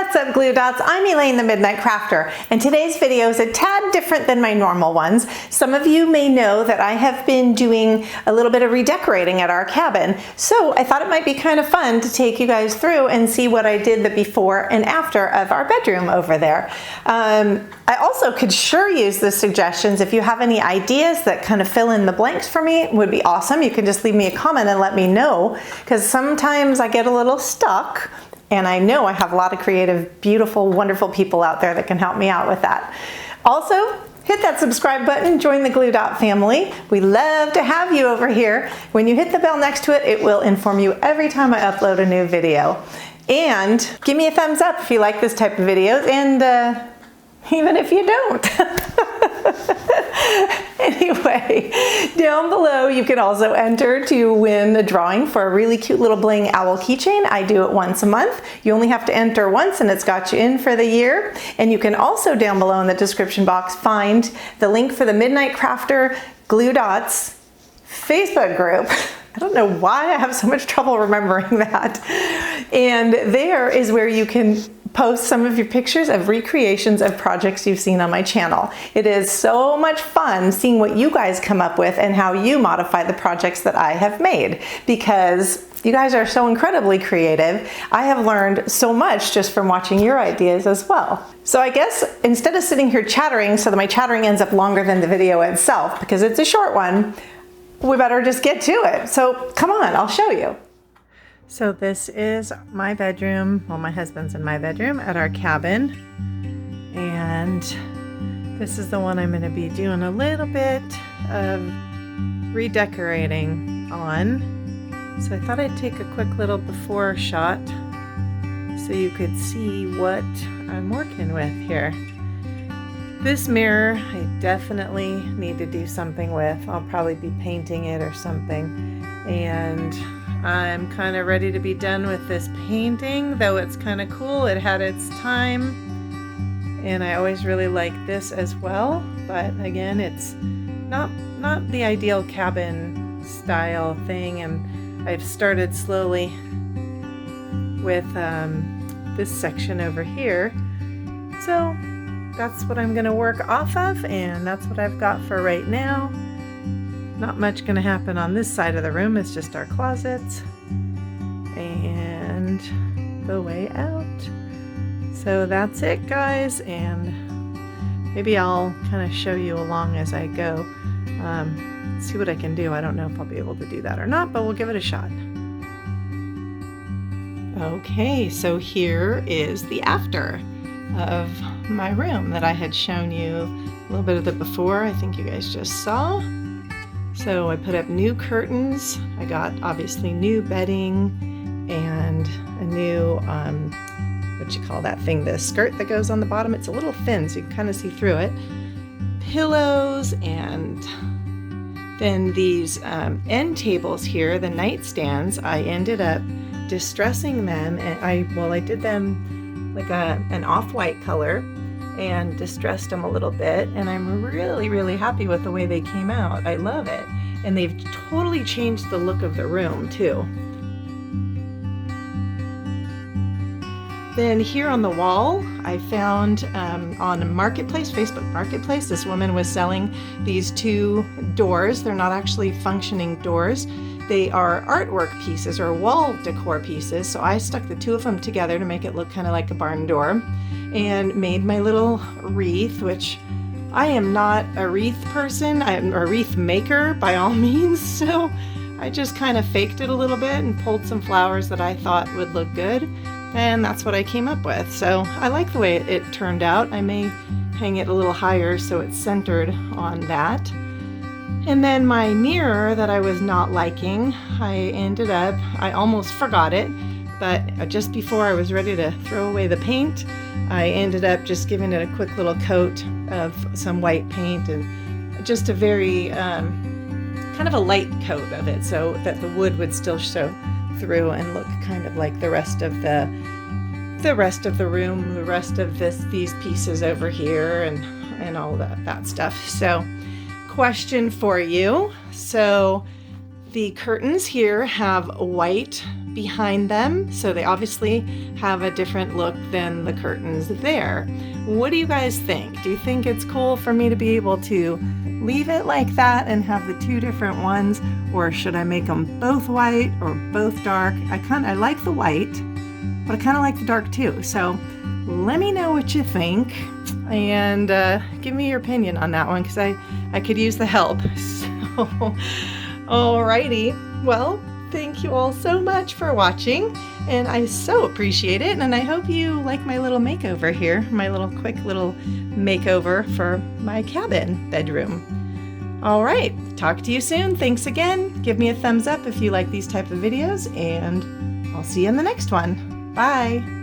What's up, Glue Dots? I'm Elaine, the Midnight Crafter, and today's video is a tad different than my normal ones. Some of you may know that I have been doing a little bit of redecorating at our cabin, so I thought it might be kind of fun to take you guys through and see what I did the before and after of our bedroom over there. I also could sure use the suggestions. If you have any ideas that kind of fill in the blanks for me, it would be awesome. You can just leave me a comment and let me know, because sometimes I get a little stuck. And I know I have a lot of creative, beautiful, wonderful people out there that can help me out with that. Also, hit that subscribe button, join the Glue Dot family. We love to have you over here. When you hit the bell next to it, it will inform you every time I upload a new video. And give me a thumbs up if you like this type of videos, and even if you don't. Anyway, down below you can also enter to win a drawing for a really cute little bling owl keychain. I do it once a month. You only have to enter once and it's got you in for the year. And you can also down below in the description box find the link for the Midnight Crafter Glue Dots Facebook group. I don't know why I have so much trouble remembering that. And there is where you can post some of your pictures of recreations of projects you've seen on my channel. It is so much fun seeing what you guys come up with and how you modify the projects that I have made, because you guys are so incredibly creative. I have learned so much just from watching your ideas as well. So I guess instead of sitting here chattering so that my chattering ends up longer than the video itself, because it's a short one, we better just get to it. So come on, I'll show you. So this is my bedroom, well, my husband's in my bedroom at our cabin, and this is the one I'm going to be doing a little bit of redecorating on. So I thought I'd take a quick little before shot so you could see what I'm working with here. This mirror I definitely need to do something with. I'll probably be painting it or something, and I'm kind of ready to be done with this painting, though it's kind of cool. It had its time, and I always really like this as well. But again, it's not the ideal cabin style thing, and I've started slowly with this section over here. So that's what I'm going to work off of, and that's what I've got for right now. Not much going to happen on this side of the room. It's just our closets and the way out. So that's it, guys, and maybe I'll kind of show you along as I go. See what I can do. I don't know if I'll be able to do that or not, but we'll give it a shot. Okay, so here is the after of my room that I had shown you a little bit of the before. I think you guys just saw. So I put up new curtains. I got obviously new bedding and a new, what you call that thing, the skirt that goes on the bottom. It's a little thin so you can kind of see through it. Pillows, and then these end tables here, the nightstands, I ended up distressing them, and I did them like an off-white color and distressed them a little bit, and I'm really, really happy with the way they came out. I love it, and they've totally changed the look of the room too. Then here on the wall, I found on Marketplace, Facebook Marketplace, this woman was selling these two doors. They're not actually functioning doors. They are artwork pieces or wall decor pieces. So I stuck the two of them together to make it look kind of like a barn door, and made my little wreath, which I am not a wreath person. I'm a wreath maker by all means. So I just kind of faked it a little bit and pulled some flowers that I thought would look good. And that's what I came up with. So I like the way it turned out. I may hang it a little higher so it's centered on that. And then my mirror that I was not liking, I almost forgot it, but just before I was ready to throw away the paint, I ended up just giving it a quick little coat of some white paint, and just a very kind of a light coat of it so that the wood would still show through and look kind of like the rest of the room, the rest of these pieces over here, and all that stuff. So question for you. So the curtains here have white behind them, so they obviously have a different look than the curtains there. What do you guys think? Do you think it's cool for me to be able to leave it like that and have the two different ones, or should I make them both white or both dark? I like the white, but I kind of like the dark too. So let me know what you think, and give me your opinion on that one, because I could use the help. So alrighty, well, thank you all so much for watching, and I so appreciate it, and I hope you like my little makeover here, my little quick little makeover for my cabin bedroom. All right, talk to you soon. Thanks again. Give me a thumbs up if you like these type of videos, and I'll see you in the next one. Bye.